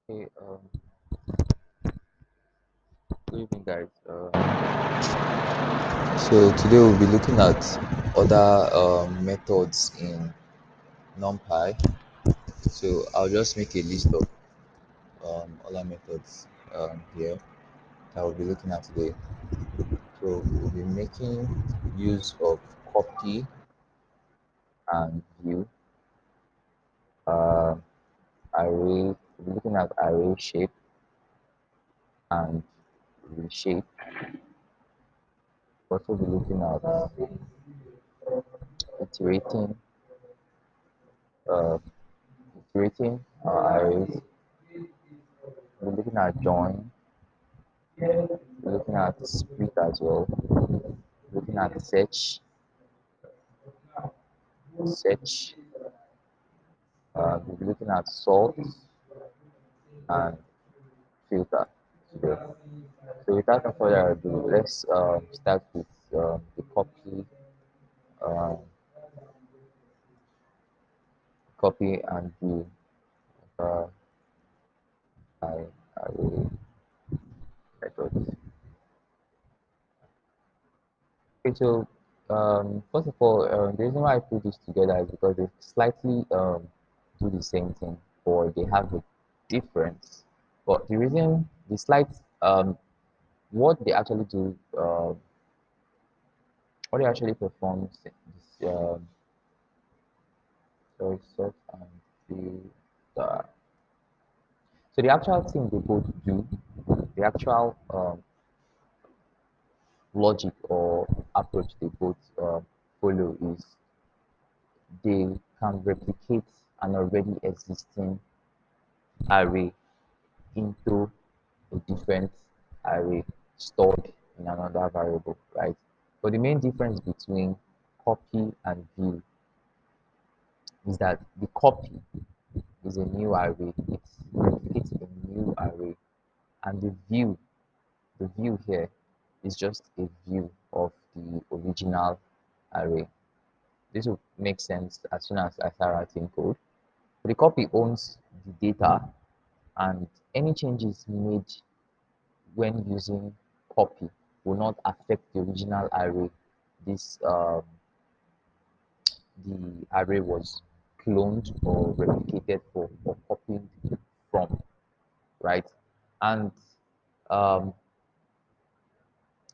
Hey, good evening, guys. So today we'll be looking at other methods in NumPy. So I'll just make a list of other methods here that we'll be looking at today. So we'll be making use of copy and view, uh, array. We'll be looking at array shape and reshape. Also be looking at iterating, uh, iterating arrays. We're looking at join, looking at split as well, looking at search, we'll be looking at sort and filter today. So without no further ado, let's start with the um, copy and view uh, I, array methods. Okay, so first of all, the reason why I put this together is because they slightly do the same thing, or they have a difference. But the reason, the slight, what they actually do, what they actually perform is, sorry, search and filter. So the actual thing they both do, the actual logic or approach they both follow is they can replicate an already existing array into a different array stored in another variable, right? But the main difference between copy and view is that the copy is a new array, it replicates a new array, and the view here is just a view of the original array. This will make sense as soon as I start writing code. So the copy owns the data, and any changes made when using copy will not affect the original array this the array was cloned or replicated for or copied from, right? And um,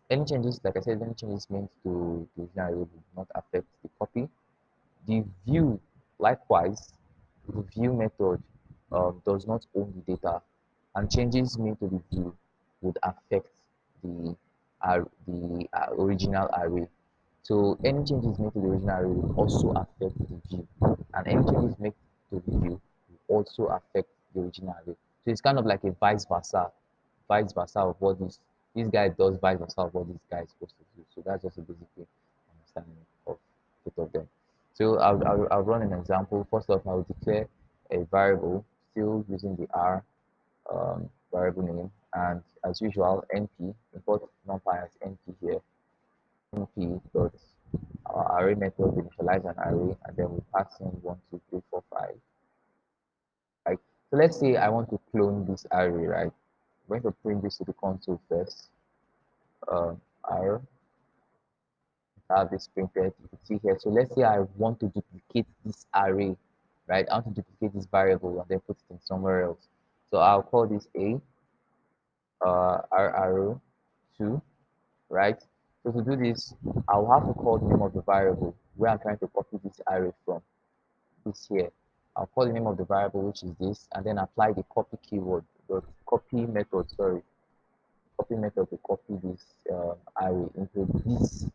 any changes, like I said, any changes made to the original array will not affect the copy. The view, likewise, the view method does not own the data, and changes made to the view would affect the original array. So any changes made to the original array will also affect the view, and any changes made to the view will also affect the original array. So it's kind of like a vice versa of what this guy does, vice versa of what this guy is supposed to do. So that's just a basic understanding of both of them. So I'll run an example. First off, I will declare a variable, still using the R variable name, and as usual, np, import numpy as np here, np dot our array method initialize an array, and then we pass in 1, 2, 3, 4, 5. Right. So let's say I want to clone this array, right? I'm going to print this to the console first. R, have this printed. You can see here. So let's say I want to duplicate this array, right? I want to duplicate this variable and then put it in somewhere else. So I'll call this A, R arrow 2, right? So to do this, I'll have to call the name of the variable where I'm trying to copy this array from, this here. I'll call the name of the variable, which is this, and then apply the copy keyword, the copy method, sorry, copy method to copy this array into this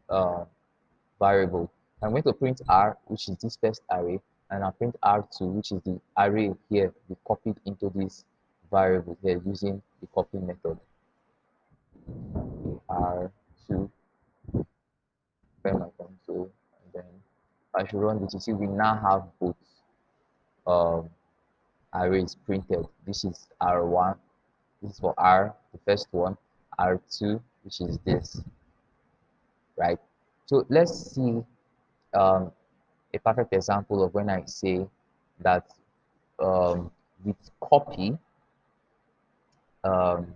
uh, variable. I'm going to print R, which is this first array, and I'll print R2, which is the array here we copied into this variable here using the copy method. R2, prepare my console, and then I should run this. You see, we now have both um, arrays printed. This is R1, this is for R, the first one, R2, which is this, right? So let's see a perfect example of when I say that um, with copy, um,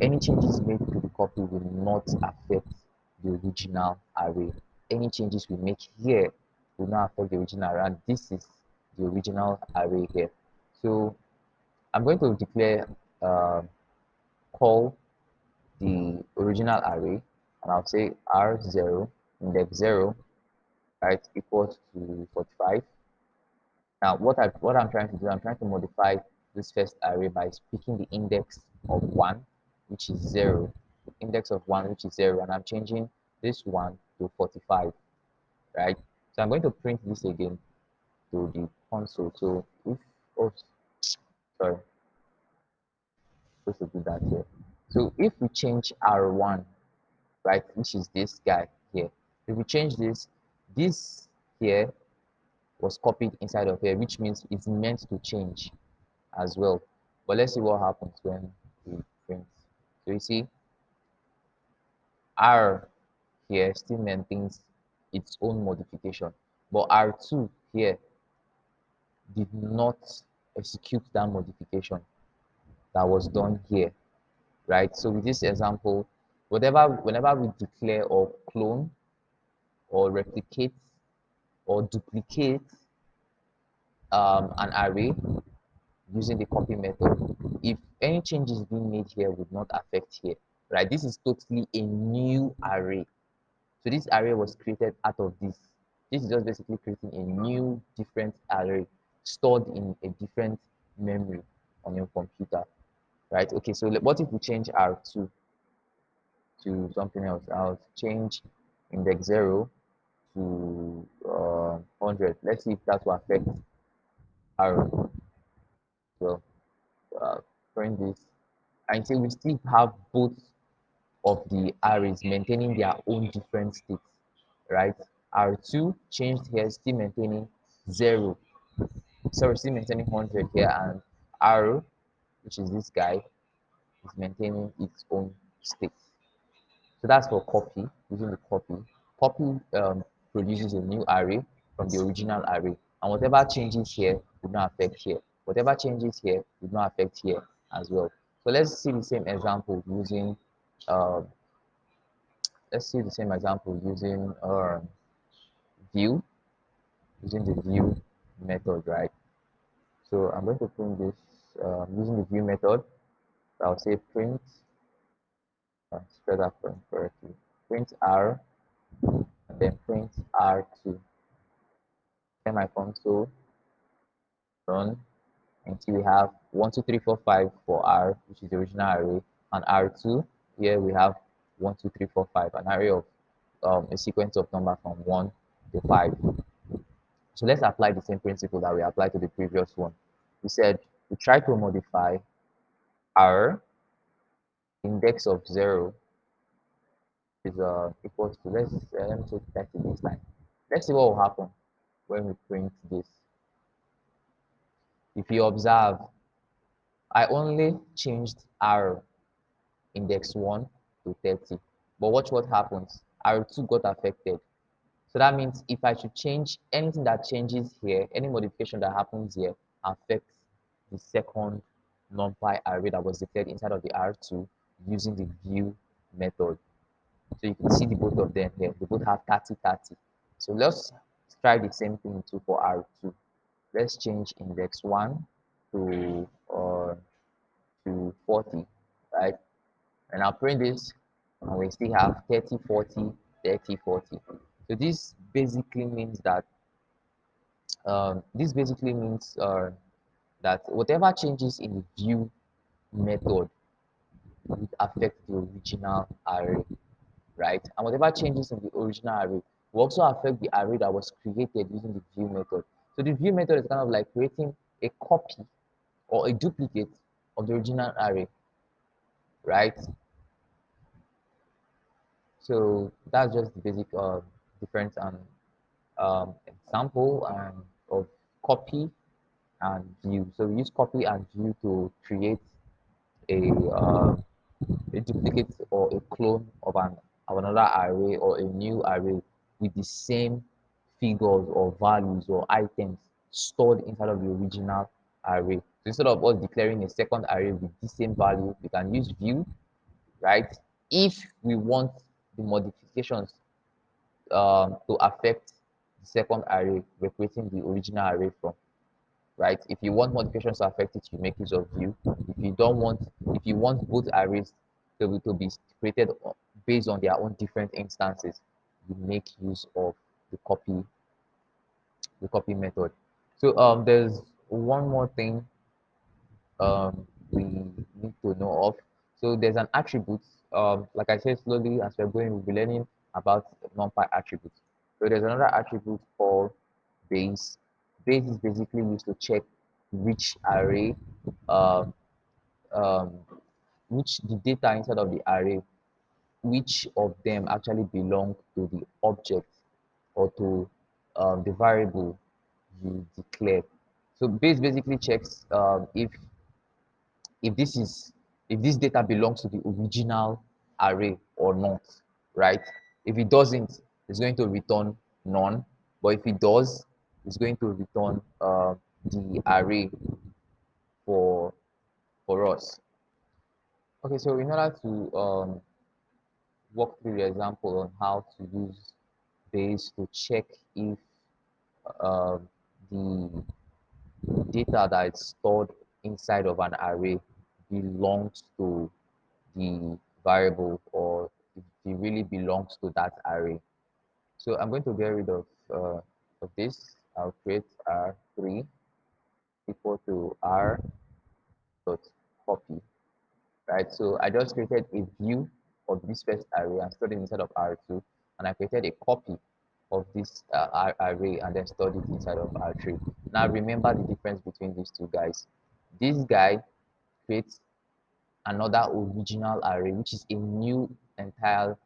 any changes made to the copy will not affect the original array. Any changes we make here will not affect the original array, and this is the original array here. So I'm going to declare call the original array, and I'll say r0 index 0, right, equals to 45. Now what I'm trying to do, I'm trying to modify this first array by picking the index of 1, which is 0, index of 1, which is 0, and I'm changing this 1 to 45, right? So I'm going to print this again to the console. So if, oh, sorry, supposed to do that here. So if we change R1, right, which is this guy here, if we change this, this here was copied inside of here, which means it's meant to change as well. But let's see what happens when we print. So you see, R here still maintains its own modification, but R2 here did not execute that modification that was done here, right? So with this example, whenever we declare or clone or replicate or duplicate an array using the copy method, if any changes being made here would not affect here, right? This is totally a new array. So this array was created out of this. This is just basically creating a new different array stored in a different memory on your computer, right? Okay, so what if we change R2 to something else? I'll change index 0 to 100. Let's see if that will affect R. So uh, print this. And so we still have both of the arrays maintaining their own different states, right? R2 changed here, still maintaining 0. Sorry, still maintaining 100 here, and R, which is this guy, is maintaining its own state. So that's for copy, using the copy. Copy produces a new array from the original array, and whatever changes here would not affect here. Whatever changes here would not affect here as well. So uh, let's see the same example using view, using the view method, right? So I'm going to print this using the view method. I'll say print, spell that print correctly. Print R, and then print R2. Then my console run until we have 1, 2, 3, 4, 5 for R, which is the original array, and R2. Here we have 1, 2, 3, 4, 5, an array of a sequence of number from 1 to 5. So let's apply the same principle that we applied to the previous one. We said we try to modify R index of 0 is equals to, let me take 30 this time. Let's see what will happen when we print this. If you observe, I only changed R index 1 to 30, but watch what happens. R2 got affected. So that means if I should change anything that changes here, any modification that happens here affects the second numpy array that was declared inside of the R2 using the view method. So you can see the both of them here. They both have 30, 30. So let's try the same thing too for R2. Let's change index 1 to 40, right? And I'll print this, and we still have 30, 40, 30, 40. So this basically means that whatever changes in the view method would affect the original array, right? And whatever changes in the original array will also affect the array that was created using the view method. So the view method is kind of like creating a copy or a duplicate of the original array, right? So that's just the basic difference and example of copy and view. So we use copy and view to create a, uh, a duplicate or a clone of another array or a new array with the same figures or values or items stored inside of the original array. So instead of us declaring a second array with the same value, we can use view, right? If we want the modifications to affect the second array we're creating the original array from, right? If you want modifications to affect it, you make use of view. If you don't want, if you want both arrays to be created based on their own different instances, you make use of the copy method. So there's one more thing we need to know of. So there's an attribute. Like I said, slowly as we're going, we'll be learning about NumPy attributes. So there's another attribute called base. Base is basically used to check which array, um, um, which the data inside of the array, which of them actually belong to the object or to the variable you declare. So base basically checks if this is if this data belongs to the original array or not, right? If it doesn't, it's going to return none. But if it does, it's going to return the array for us. Okay, so in order to walk through the example on how to use base to check if the data that is stored inside of an array belongs to the variable or if it really belongs to that array. So I'm going to get rid of this. I'll create R3 equal to R dot copy, right? So I just created a view of this first array and stored it inside of R2, and I created a copy of this array and then stored it inside of R3. Now remember the difference between these two guys. This guy creates another original array, which is a new entire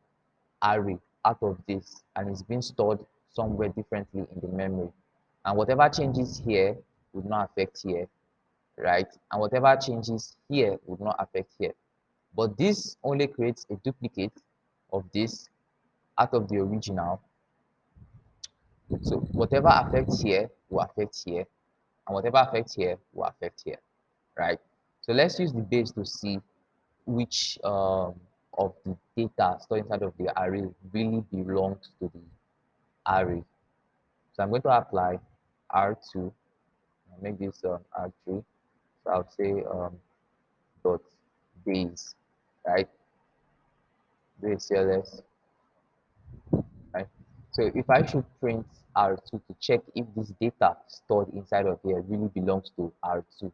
array out of this, and it's being stored somewhere differently in the memory. And whatever changes here would not affect here, right? And whatever changes here would not affect here. But this only creates a duplicate of this out of the original. So whatever affects here will affect here, and whatever affects here will affect here, right? So let's use the base to see which of the data stored inside of the array really belongs to the array. So I'm going to apply R2, I'll make this R3. So I'll say dot base, right? Base CLS, right? So if I should print R2 to check if this data stored inside of here really belongs to R2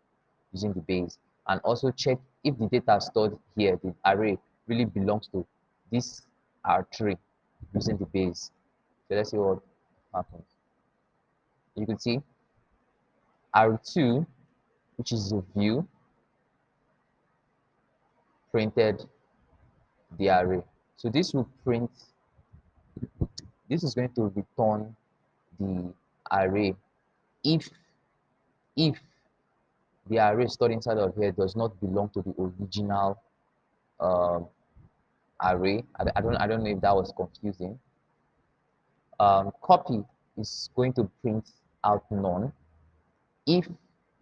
using the base, and also check if the data stored here, the array, really belongs to this R3 using the base. So let's see what happens. You can see R2, which is a view, printed the array. So this will print, this is going to return the array if if the array stored inside of here does not belong to the original um, array. I don't know if that was confusing. Copy is going to print out none if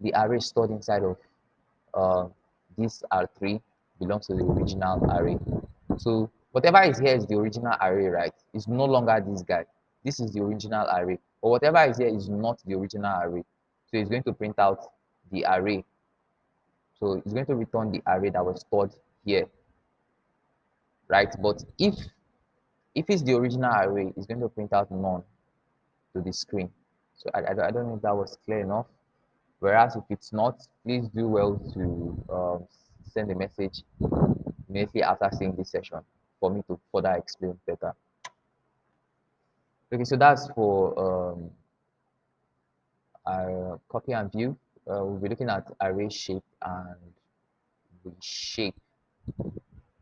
the array stored inside of uh, this R3 belongs to the original array. So whatever is here is the original array, right? It's no longer this guy. This is the original array. But whatever is here is not the original array. So it's going to print out the array. So it's going to return the array that was stored here, right? But if it's the original array, it's going to print out none to the screen. So I don't know if that was clear enough. Whereas if it's not, please do well to send a message immediately after seeing this session for me to further explain better. Okay, so that's for our copy and view. We'll be looking at array shape and reshape.